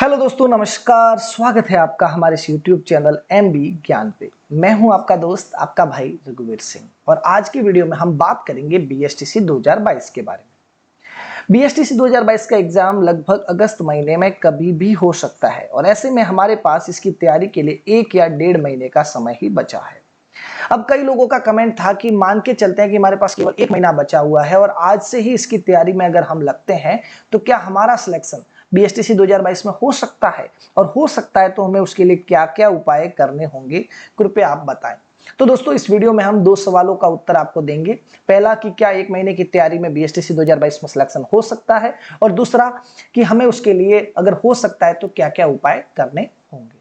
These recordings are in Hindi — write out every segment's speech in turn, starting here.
हेलो दोस्तों, नमस्कार। स्वागत है आपका हमारे इस YouTube चैनल MB ज्ञान पे। मैं हूं आपका दोस्त, आपका भाई रघुवीर सिंह, और आज की वीडियो में हम बात करेंगे BSTC 2022 के बारे में। BSTC 2022 का एग्जाम लगभग अगस्त महीने में कभी भी हो सकता है, और ऐसे में हमारे पास इसकी तैयारी के लिए 1 या 1.5 महीने का समय ही बचा है। अब कई लोगों का कमेंट था कि मान के चलते हैं कि हमारे पास केवल 1 महीना बचा हुआ है और आज से ही इसकी तैयारी में अगर हम लगते हैं तो क्या हमारा सिलेक्शन BSTC 2022 में हो सकता है, और हो सकता है तो हमें उसके लिए क्या क्या उपाय करने होंगे, कृपया आप बताएं। तो दोस्तों, इस वीडियो में हम 2 सवालों का उत्तर आपको देंगे। पहला कि क्या 1 महीने की तैयारी में BSTC 2022 में सिलेक्शन हो सकता है, और दूसरा कि हमें उसके लिए अगर हो सकता है तो क्या क्या उपाय करने होंगे।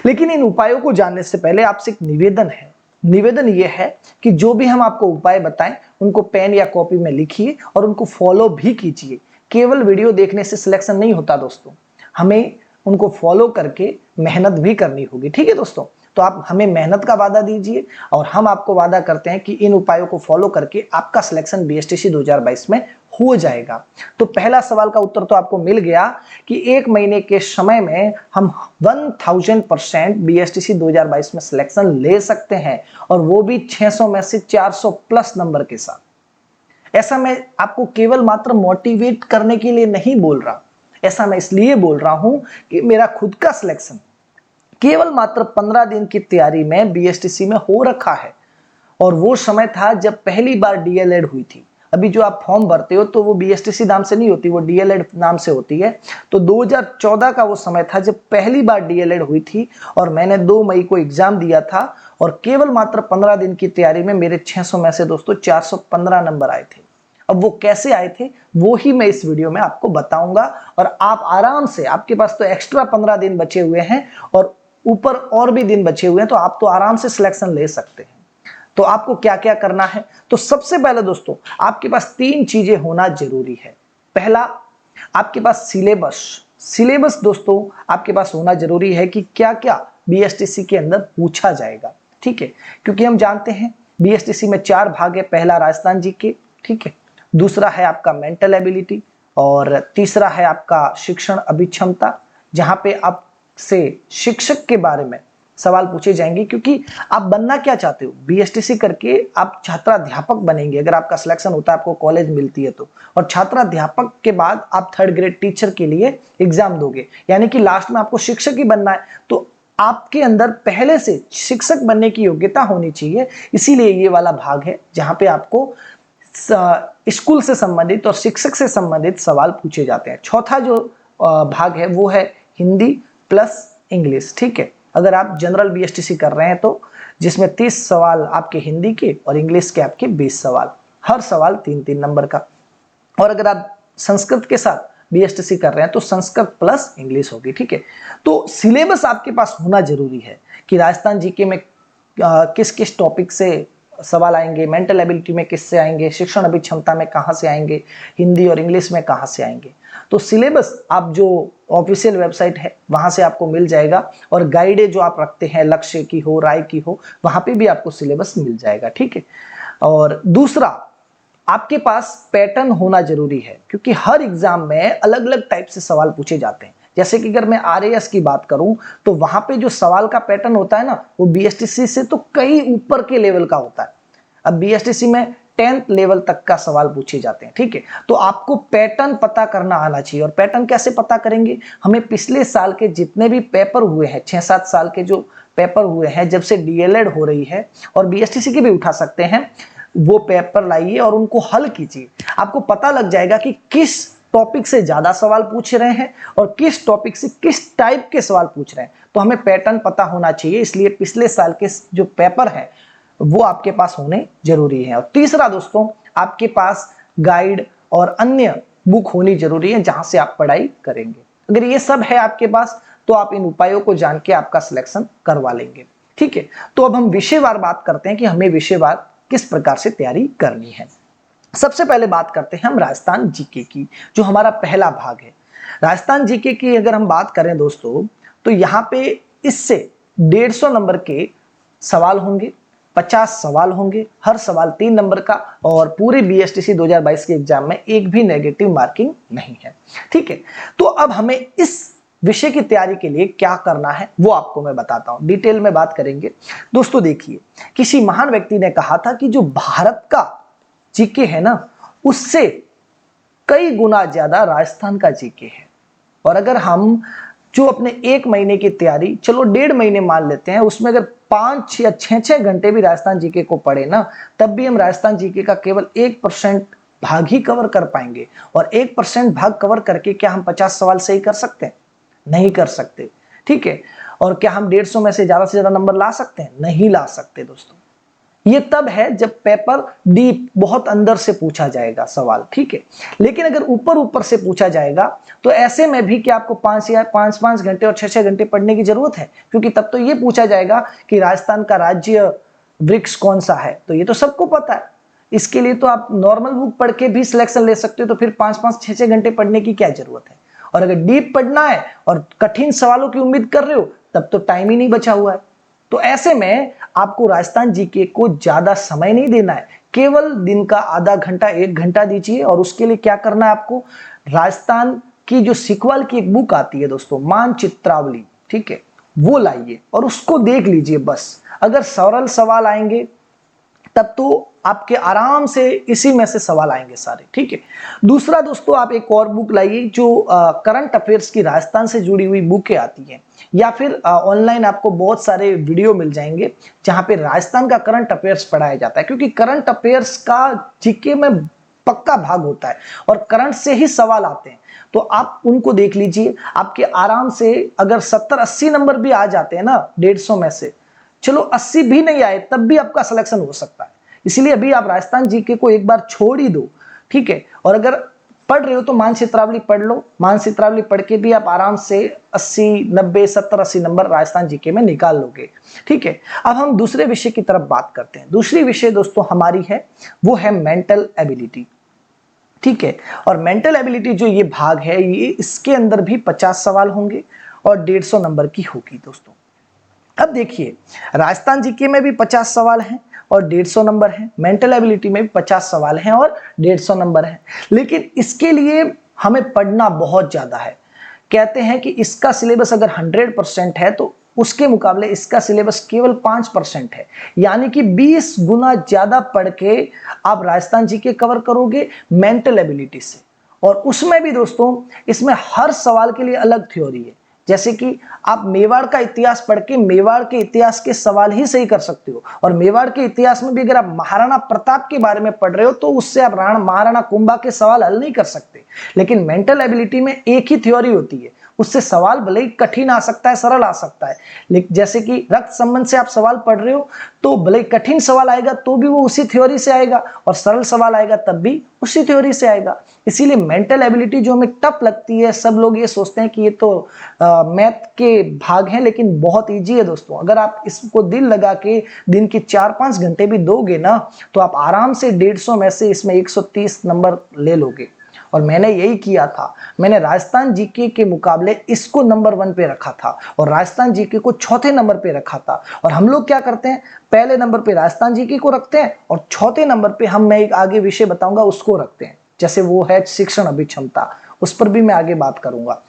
लेकिन इन उपायों को जानने से पहले आपसे एक निवेदन है। निवेदन यह है कि जो भी हम आपको उपाय बताएं उनको पेन या कॉपी में लिखिए और उनको फॉलो भी कीजिए। केवल वीडियो देखने से सिलेक्शन नहीं होता दोस्तों, हमें उनको फॉलो करके मेहनत भी करनी होगी। ठीक है दोस्तों, तो आप हमें मेहनत का वादा दीजिए और हम आपको वादा करते हैं कि इन उपायों को फॉलो करके आपका सिलेक्शन BSTC 2022 में हो जाएगा। तो पहला सवाल का उत्तर तो आपको मिल गया कि 1 महीने के समय में हम 1000% BSTC 2022 में सिलेक्शन ले सकते हैं, और वो भी 600 में से 400 प्लस नंबर के साथ। ऐसा मैं आपको केवल मात्र मोटिवेट करने के लिए नहीं बोल रहा, ऐसा मैं इसलिए बोल रहा हूं कि मेरा खुद का सिलेक्शन केवल मात्र 15 दिन की तैयारी में BSTC में हो रखा है, और वो समय था जब पहली बार DLED हुई थी। अभी जो आप फॉर्म भरते हो तो वो BSTC नाम से नहीं होती, वो DLED नाम से होती है। तो 2014 का वो समय था जब पहली बार DLED हुई थी, और मैंने 2 मई को एग्जाम दिया था, और केवल मात्र 15 दिन की तैयारी में मेरे 600 में से दोस्तों 415 नंबर आए थे। अब वो कैसे आए थे वो ही मैं इस वीडियो में आपको बताऊंगा, और आप आराम से, आपके पास तो एक्स्ट्रा 15 दिन बचे हुए हैं और ऊपर और भी दिन बचे हुए हैं, तो आप तो आराम से सिलेक्शन ले सकते हैं। तो आपको क्या क्या करना है? तो सबसे पहले दोस्तों, आपके पास 3 चीजें होना जरूरी है। पहला, आपके पास सिलेबस दोस्तों आपके पास होना जरूरी है कि क्या क्या BSTC के अंदर पूछा जाएगा। ठीक है, क्योंकि हम जानते हैं BSTC में 4 भाग है। पहला राजस्थान GK, ठीक है, दूसरा है आपका मेंटल एबिलिटी, और तीसरा है आपका शिक्षण अभिक्षमता, जहां पे आपसे शिक्षक के बारे में सवाल पूछे जाएंगे, क्योंकि आप बनना क्या चाहते हो। BSTC करके आप छात्राध्यापक बनेंगे अगर आपका सिलेक्शन होता है, आपको कॉलेज मिलती है तो, और छात्राध्यापक के बाद आप 3rd ग्रेड टीचर के लिए एग्जाम दोगे, यानी कि लास्ट में आपको शिक्षक ही बनना है। तो आपके अंदर पहले से शिक्षक बनने की योग्यता होनी चाहिए। इसीलिए ये वाला भाग है जहां पे आपको स्कूल से संबंधित और शिक्षक से संबंधित सवाल पूछे जाते हैं। चौथा जो भाग है वो है हिंदी प्लस इंग्लिश। ठीक है, अगर आप जनरल BSTC कर रहे हैं तो, जिसमें 30 सवाल आपके हिंदी के और इंग्लिश के आपके 20 सवाल, हर सवाल 3-3 नंबर का। और अगर आप संस्कृत के साथ BSTC कर रहे हैं तो संस्कृत प्लस इंग्लिश होगी। ठीक है, तो सिलेबस आपके पास होना जरूरी है कि राजस्थान GK में किस किस टॉपिक से सवाल आएंगे, मेंटल एबिलिटी में किससे आएंगे, शिक्षण अभिक्षमता में कहां से आएंगे, हिंदी और इंग्लिश में कहां से आएंगे। तो सिलेबस आप जो ऑफिशियल वेबसाइट है वहां से आपको मिल जाएगा, और गाइडें जो आप रखते हैं, लक्ष्य की हो, राय की हो, वहां पे भी आपको सिलेबस मिल जाएगा। ठीक है, और दूसरा, आपके पास पैटर्न होना जरूरी है, क्योंकि हर एग्जाम में अलग अलग टाइप से सवाल पूछे जाते हैं। जैसे कि अगर मैं RAS की बात करूं तो वहां पे जो सवाल का पैटर्न होता है ना, वो BSTC से तो कई ऊपर के लेवल का होता है। अब BSTC में 10th लेवल तक का सवाल पूछे जाते हैं। ठीक है, तो आपको पैटर्न पता करना आना चाहिए। और पैटर्न कैसे पता करेंगे? हमें पिछले साल के जितने भी पेपर हुए हैं, 6-7 साल के जो पेपर हुए हैं, जब से DLED हो रही है, और BSTC के भी उठा सकते हैं, वो पेपर लाइए और उनको हल कीजिए। आपको पता लग जाएगा कि किस टॉपिक से ज्यादा सवाल पूछ रहे हैं और किस टॉपिक से किस टाइप के सवाल पूछ रहे हैं। तो हमें पैटर्न पता होना चाहिए, इसलिए पिछले साल के जो पेपर है वो आपके पास होने जरूरी है। और तीसरा दोस्तों, आपके पास गाइड और अन्य बुक होनी जरूरी है जहां से आप पढ़ाई करेंगे। अगर ये सब है आपके पास तो आप इन उपायों को जान के आपका सिलेक्शन करवा लेंगे। ठीक है, तो अब हम विषयवार बात करते हैं कि हमें विषयवार किस प्रकार से तैयारी करनी है। सबसे पहले बात करते हैं हम राजस्थान GK की, जो हमारा पहला भाग है। राजस्थान GK की अगर हम बात करें दोस्तों, तो यहाँ पे इससे 150 नंबर के सवाल होंगे, 50 सवाल होंगे, हर सवाल 3 नंबर का, और पूरे BSTC 2022 के एग्जाम में एक भी नेगेटिव मार्किंग नहीं है। ठीक है, तो अब हमें इस विषय की तैयारी के लिए क्या करना है वो आपको मैं बताता हूं, डिटेल में बात करेंगे। दोस्तों देखिए, किसी महान व्यक्ति ने कहा था कि जो भारत का जीके है ना, उससे कई गुना ज्यादा राजस्थान का जीके है। और अगर हम जो अपने 1 महीने की तैयारी, चलो 1.5 महीने मान लेते हैं, उसमें अगर 5 या 6 घंटे भी राजस्थान जीके को पढ़े ना, तब भी हम राजस्थान जीके का केवल 1% भाग ही कवर कर पाएंगे। और 1% भाग कवर करके क्या हम 50 सवाल सही कर सकते हैं? नहीं कर सकते, ठीक है। और क्या हम 150 में से ज्यादा नंबर ला सकते हैं? नहीं ला सकते दोस्तों। ये तब है जब पेपर डीप, बहुत अंदर से पूछा जाएगा सवाल, ठीक है। लेकिन अगर ऊपर ऊपर से पूछा जाएगा तो ऐसे में भी क्या आपको 5 घंटे और 6 घंटे पढ़ने की जरूरत है? क्योंकि तब तो ये पूछा जाएगा कि राजस्थान का राज्य वृक्ष कौन सा है, तो ये तो सबको पता है। इसके लिए तो आप नॉर्मल बुक पढ़ के भी सिलेक्शन ले सकते हो, तो फिर 5-6 घंटे पढ़ने की क्या जरूरत है? और अगर डीप पढ़ना है और कठिन सवालों की उम्मीद कर रहे हो, तब तो टाइम ही नहीं बचा हुआ है। तो ऐसे में आपको राजस्थान जीके को ज्यादा समय नहीं देना है, केवल दिन का आधा घंटा 1 घंटा दीजिए। और उसके लिए क्या करना है आपको? राजस्थान की जो सिकवाल की एक बुक आती है दोस्तों, मानचित्रावली, ठीक है, वो लाइए और उसको देख लीजिए बस। अगर सरल सवाल आएंगे तब तो आपके आराम से इसी में से सवाल आएंगे सारे, ठीक है। दूसरा दोस्तों, आप एक और बुक लाइए जो करंट अफेयर्स की राजस्थान से जुड़ी हुई बुकें आती हैं, या फिर ऑनलाइन आपको बहुत सारे वीडियो मिल जाएंगे जहां पे राजस्थान का करंट अफेयर्स पढ़ाया जाता है। क्योंकि करंट अफेयर्स का जीके में पक्का भाग होता है और करंट से ही सवाल आते हैं, तो आप उनको देख लीजिए। आपके आराम से अगर 70-80 नंबर भी आ जाते हैं ना 150 में से, चलो 80 भी नहीं आए तब भी आपका सिलेक्शन हो सकता है। इसलिए अभी आप राजस्थान जीके को एक बार छोड़ ही दो, ठीक है। और अगर पढ़ रहे हो तो मानचित्रावली पढ़ लो। मानचित्रावली पढ़ के भी आप आराम से 80-90-70-80 नंबर राजस्थान जीके में निकाल लोगे, ठीक है। अब हम दूसरे विषय की तरफ बात करते हैं। दूसरी विषय दोस्तों हमारी है, वो है मेंटल एबिलिटी, ठीक है। और मेंटल एबिलिटी जो ये भाग है, ये इसके अंदर भी 50 सवाल होंगे और 150 नंबर की होगी दोस्तों। अब देखिए, राजस्थान जीके में भी 50 सवाल हैं और 150 नंबर है, मेंटल एबिलिटी में भी 50 सवाल हैं और 150 नंबर है। लेकिन इसके लिए हमें पढ़ना बहुत ज्यादा है। कहते हैं कि इसका सिलेबस अगर 100% है तो उसके मुकाबले इसका सिलेबस केवल 5% है, यानी कि 20 गुना ज्यादा पढ़ के आप राजस्थान जीके कवर करोगे मेंटल एबिलिटी से। और उसमें भी दोस्तों, इसमें हर सवाल के लिए अलग थ्योरी है। जैसे कि आप मेवाड़ का इतिहास पढ़ के मेवाड़ के इतिहास के सवाल ही सही कर सकते हो, और मेवाड़ के इतिहास में भी अगर आप महाराणा प्रताप के बारे में पढ़ रहे हो तो उससे आप महाराणा कुंभा के सवाल हल नहीं कर सकते। लेकिन मेंटल एबिलिटी में एक ही थ्योरी होती है, उससे सवाल भले ही कठिन आ सकता है, सरल आ सकता है। लेकिन जैसे कि रक्त संबंध से आप सवाल पढ़ रहे हो तो भले ही कठिन सवाल आएगा तो भी वो उसी थ्योरी से आएगा, और सरल सवाल आएगा तब भी उसी थ्योरी से आएगा। इसीलिए मेंटल एबिलिटी जो हमें टफ लगती है, सब लोग ये सोचते हैं कि ये तो मैथ के भाग हैं, लेकिन बहुत इजी है दोस्तों। अगर आप इसको दिल लगा के दिन की 4-5 घंटे भी दोगे ना, तो आप आराम से 150 में से इसमें 130 नंबर ले लोगे। और मैंने यही किया था, मैंने राजस्थान जीके के मुकाबले इसको नंबर 1 पे रखा था और राजस्थान जीके को चौथे नंबर पे रखा था। और हम लोग क्या करते हैं, पहले नंबर पे राजस्थान जीके को रखते हैं और चौथे नंबर पे मैं एक आगे विषय बताऊंगा उसको रखते हैं, जैसे वो है शिक्षण अभिक्षमता, उस पर भी मैं आगे बात करूंगा,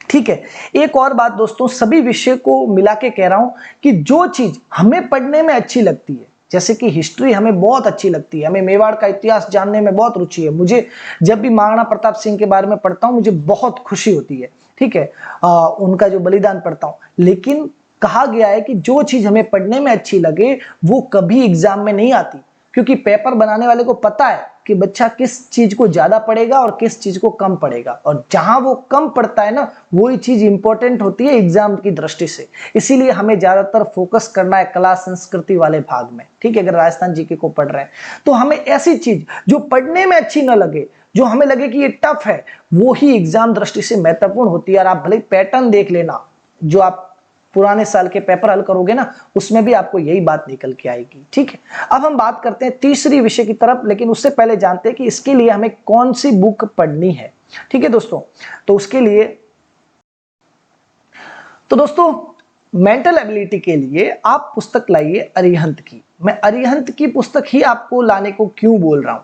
ठीक है। एक और बात दोस्तों, सभी विषय को मिला के कह रहा हूं कि जो चीज हमें पढ़ने में अच्छी लगती है, जैसे कि हिस्ट्री हमें बहुत अच्छी लगती है, हमें मेवाड़ का इतिहास जानने में बहुत रुचि है। मुझे जब भी महाराणा प्रताप सिंह के बारे में पढ़ता हूं मुझे बहुत खुशी होती है, ठीक है, उनका जो बलिदान पढ़ता हूं। लेकिन कहा गया है कि जो चीज हमें पढ़ने में अच्छी लगे वो कभी एग्जाम में नहीं आती, क्योंकि पेपर बनाने वाले को पता है कि बच्चा किस चीज को ज्यादा पढ़ेगा और किस चीज को कम पढ़ेगा, और जहां वो कम पढ़ता है ना, वही चीज इंपॉर्टेंट होती है एग्जाम की दृष्टि से। इसीलिए हमें ज्यादातर फोकस करना है कला संस्कृति वाले भाग में, ठीक है। अगर राजस्थान जीके को पढ़ रहे हैं तो हमें ऐसी चीज जो पढ़ने में अच्छी न लगे, जो हमें लगे कि ये टफ है, वो ही एग्जाम दृष्टि से महत्वपूर्ण होती है। और आप भले पैटर्न देख लेना, जो आप पुराने साल के पेपर हल करोगे ना, उसमें भी आपको यही बात निकल के आएगी, ठीक है। अब हम बात करते हैं तीसरी विषय की तरफ, लेकिन उससे पहले जानते हैं कि इसके लिए हमें कौन सी बुक पढ़नी है, ठीक है दोस्तों। तो उसके लिए दोस्तों मेंटल एबिलिटी के लिए आप पुस्तक लाइए अरिहंत की। मैं अरिहंत की पुस्तक ही आपको लाने को क्यों बोल रहा हूं,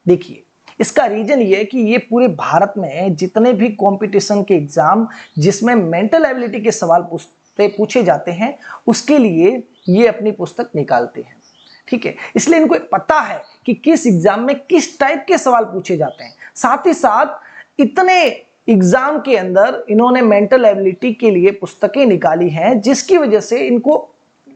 देखिए इसका रीजन ये है कि ये पूरे भारत में जितने भी कंपटीशन के एग्जाम जिसमें मेंटल एबिलिटी के सवाल पूछे जाते हैं, उसके लिए ये अपनी पुस्तक निकालते हैं। ठीक है, इसलिए इनको पता है कि किस एग्जाम में किस टाइप के सवाल पूछे जाते हैं। साथ ही साथ इतने एग्जाम के अंदर इन्होंने मेंटल एबिलिटी के लिए पुस्तकें निकाली हैं, जिसकी वजह से इनको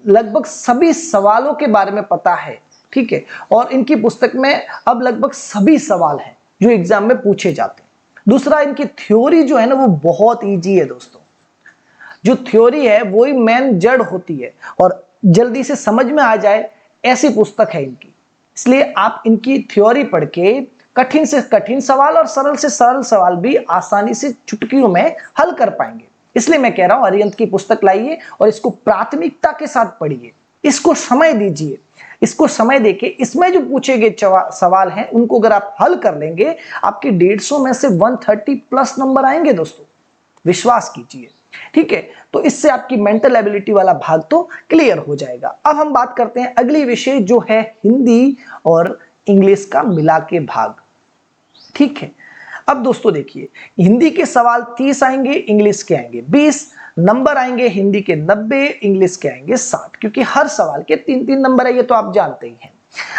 लगभग सभी सवालों के बारे में पता है। ठीक है, और इनकी पुस्तक में अब लगभग सभी सवाल हैं जो एग्जाम में पूछे जाते हैं। दूसरा, इनकी थ्योरी जो है ना वो बहुत इजी है दोस्तों। जो थ्योरी है वही मेन जड़ होती है और जल्दी से समझ में आ जाए ऐसी पुस्तक है इनकी। इसलिए आप इनकी थ्योरी पढ़ के कठिन से कठिन सवाल और सरल से सरल सवाल भी आसानी से चुटकियों में हल कर पाएंगे। इसलिए मैं कह रहा हूं अरिहंत की पुस्तक लाइए और इसको प्राथमिकता के साथ पढ़िए, इसको समय दीजिए। इसको समय देके इसमें जो पूछे गए सवाल हैं उनको अगर आप हल कर लेंगे, आपके 150 में से 130 प्लस नंबर आएंगे दोस्तों, विश्वास कीजिए। ठीक है, तो इससे आपकी मेंटल एबिलिटी वाला भाग तो क्लियर हो जाएगा। अब हम बात करते हैं अगली विषय जो है हिंदी और इंग्लिश का मिला के भाग। ठीक है, अब दोस्तों देखिए, हिंदी के सवाल 30 आएंगे, इंग्लिश के आएंगे 20 नंबर आएंगे, हिंदी के 90, इंग्लिश के आएंगे 60, क्योंकि हर सवाल के 3-3 नंबर है, ये तो आप जानते ही हैं।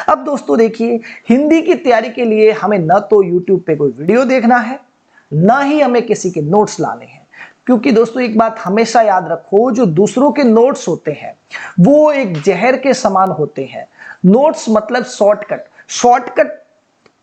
अब दोस्तों देखिए, हिंदी की तैयारी के लिए हमें न तो यूट्यूब पे कोई वीडियो देखना है, न ही हमें किसी के नोट्स लाने हैं। क्योंकि दोस्तों एक बात हमेशा याद रखो, जो दूसरों के नोट्स होते हैं वो एक जहर के समान होते हैं। नोट्स मतलब शॉर्टकट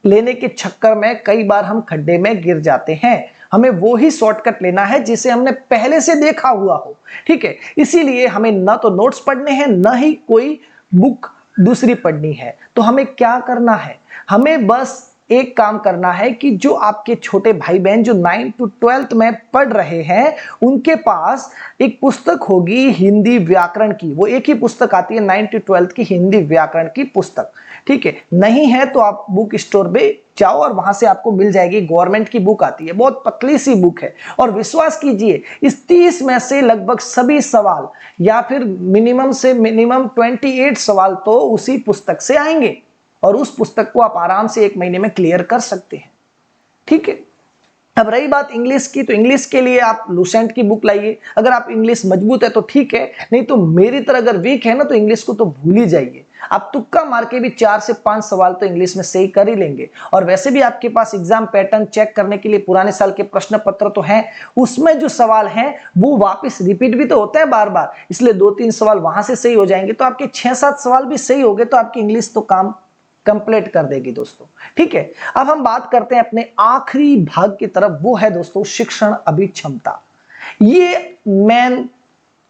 लेने के चक्कर में कई बार हम खड्डे में गिर जाते हैं। हमें वो ही शॉर्टकट लेना है जिसे हमने पहले से देखा हुआ हो। ठीक है, इसीलिए हमें ना तो नोट्स पढ़ने हैं, ना ही कोई बुक दूसरी पढ़नी है। तो हमें क्या करना है, हमें बस एक काम करना है कि जो आपके छोटे भाई बहन जो 9th to 12th में पढ़ रहे हैं, उनके पास एक पुस्तक होगी हिंदी व्याकरण की। वो एक ही पुस्तक आती है 9th to 12th की हिंदी व्याकरण की पुस्तक। ठीक है, नहीं है तो आप बुक स्टोर पे जाओ और वहां से आपको मिल जाएगी। गवर्नमेंट की बुक आती है, बहुत पतली सी बुक है। और विश्वास कीजिए, इस 30 में से लगभग सभी सवाल या फिर मिनिमम से मिनिमम 28 सवाल तो उसी पुस्तक से आएंगे और उस पुस्तक को आप आराम से 1 महीने में क्लियर कर सकते हैं। ठीक है, अब रही बात इंग्लिश की, तो इंग्लिश के लिए आप लुसेंट की बुक लाइए। अगर आप इंग्लिश मजबूत है तो ठीक है, नहीं तो मेरी तरह अगर वीक है ना तो इंग्लिश को तो भूल ही जाइए। आप तुक्का मार के भी 4 से 5 सवाल तो इंग्लिश में सही कर ही लेंगे। और वैसे भी आपके पास एग्जाम पैटर्न चेक करने के लिए पुराने साल के प्रश्न पत्र तो हैं, उसमें जो सवाल हैं वो वापस रिपीट भी तो होता है बार बार, इसलिए 2-3 सवाल वहां से सही हो जाएंगे तो आपके 6-7 सवाल भी सही हो गए तो आपकी इंग्लिश तो काम कंप्लीट कर देगी दोस्तों। ठीक है, अब हम बात करते हैं अपने आखिरी भाग की तरफ, वो है दोस्तों शिक्षण अभिक्षमता। ये मेन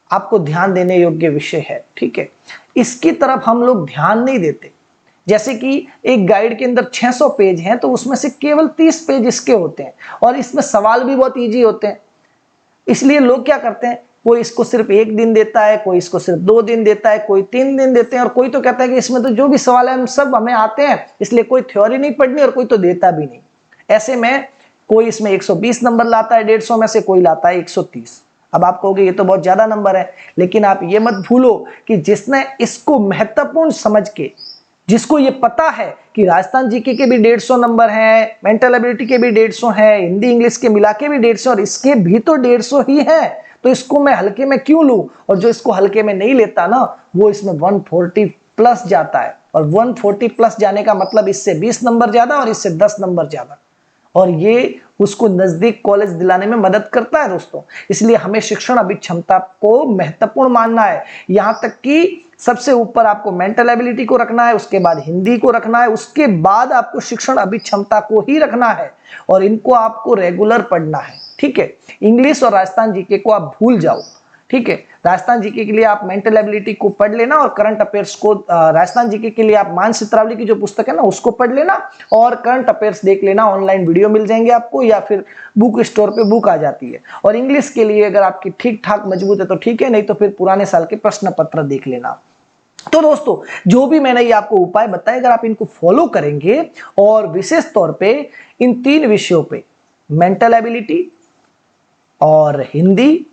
आपको ध्यान देने योग्य विषय है। ठीक है, इसकी तरफ हम लोग ध्यान नहीं देते। जैसे कि एक गाइड के अंदर 600 पेज हैं तो उसमें से केवल 30 पेज इसके होते हैं और इसमें सवाल भी बहुत इजी होते हैं। इसलिए लोग क्या करते हैं, कोई इसको सिर्फ 1 दिन देता है, कोई इसको सिर्फ 2 दिन देता है, कोई 3 दिन देते हैं और कोई तो कहता है कि इसमें तो जो भी सवाल है हम सब हमें आते हैं, इसलिए कोई थ्योरी नहीं पढ़नी, और कोई तो देता भी नहीं। ऐसे में कोई इसमें 120 नंबर लाता है 150 में से, कोई लाता है 130। अब आप कहोगे ये तो बहुत ज्यादा नंबर है, लेकिन आप ये मत भूलो कि जिसने इसको महत्वपूर्ण समझ के, जिसको ये पता है कि राजस्थान जीके के भी 150 नंबर हैं, मेंटल एबिलिटी के भी 150 हैं, हिंदी इंग्लिश के मिला के भी 150 और इसके भी तो 150 ही है, तो इसको मैं हल्के में क्यों लूं। और जो इसको हल्के में नहीं लेता ना, वो इसमें 140 प्लस जाता है, और 140 प्लस जाने का मतलब इससे 20 नंबर ज्यादा और इससे 10 नंबर ज्यादा, और ये उसको नजदीक कॉलेज दिलाने में मदद करता है दोस्तों। इसलिए हमें शिक्षण अभिक्षमता को महत्वपूर्ण मानना है। यहां तक कि सबसे ऊपर आपको मेंटल एबिलिटी को रखना है, उसके बाद हिंदी को रखना है, उसके बाद आपको शिक्षण अभिक्षमता को ही रखना है, और इनको आपको रेगुलर पढ़ना है। ठीक है, इंग्लिश और राजस्थान जीके को आप भूल जाओ। ठीक है, राजस्थान जीके के लिए आप मेंटल एबिलिटी को पढ़ लेना, और करंट अफेयर्स को राजस्थान जीके के लिए आप मान चित्रावली की जो पुस्तक है ना उसको पढ़ लेना, और करंट अफेयर्स देख लेना। ऑनलाइन वीडियो मिल जाएंगे आपको, या फिर बुक स्टोर पे बुक आ जाती है। और इंग्लिश के लिए अगर आपकी ठीक ठाक मजबूत है तो ठीक है, नहीं तो फिर पुराने साल के प्रश्न पत्र देख लेना। तो दोस्तों, जो भी मैंने ये आपको उपाय बताए, अगर आप इनको फॉलो करेंगे और विशेष तौर पे इन 3 विषयों पे, मेंटल एबिलिटी और हिंदी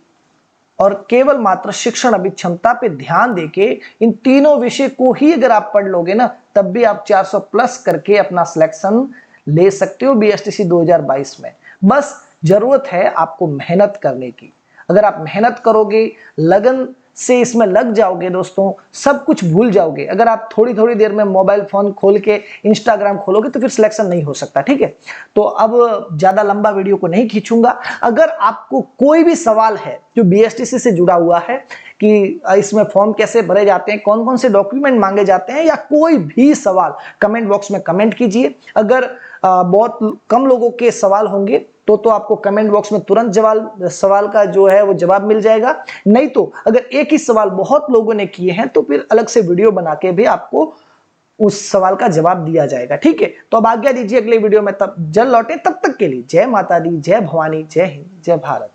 और केवल मात्र शिक्षण अभिक्षमता पे ध्यान देके इन तीनों विषय को ही अगर आप पढ़ लोगे ना, तब भी आप 400 प्लस करके अपना सिलेक्शन ले सकते हो BSTC 2022 में। बस जरूरत है आपको मेहनत करने की। अगर आप मेहनत करोगे, लगन से इसमें लग जाओगे दोस्तों, सब कुछ भूल जाओगे। अगर आप थोड़ी थोड़ी देर में मोबाइल फोन खोल के इंस्टाग्राम खोलोगे तो फिर सिलेक्शन नहीं हो सकता, ठीक है। तो अब ज्यादा लंबा वीडियो को नहीं खींचूंगा। अगर आपको कोई भी सवाल है जो BSTC से जुड़ा हुआ है कि इसमें फॉर्म कैसे भरे जाते हैं, कौन कौन से डॉक्यूमेंट मांगे जाते हैं, या कोई भी सवाल कमेंट बॉक्स में कमेंट कीजिए। अगर बहुत कम लोगों के सवाल होंगे तो आपको कमेंट बॉक्स में तुरंत सवाल का जो है वो जवाब मिल जाएगा। नहीं तो अगर एक ही सवाल बहुत लोगों ने किए हैं तो फिर अलग से वीडियो बना के भी आपको उस सवाल का जवाब दिया जाएगा, ठीक है। तो अब आज्ञा दीजिए, अगले वीडियो में तब जल्द लौटे। तब तक के लिए जय माता दी, जय भवानी, जय हिंद, जय भारत।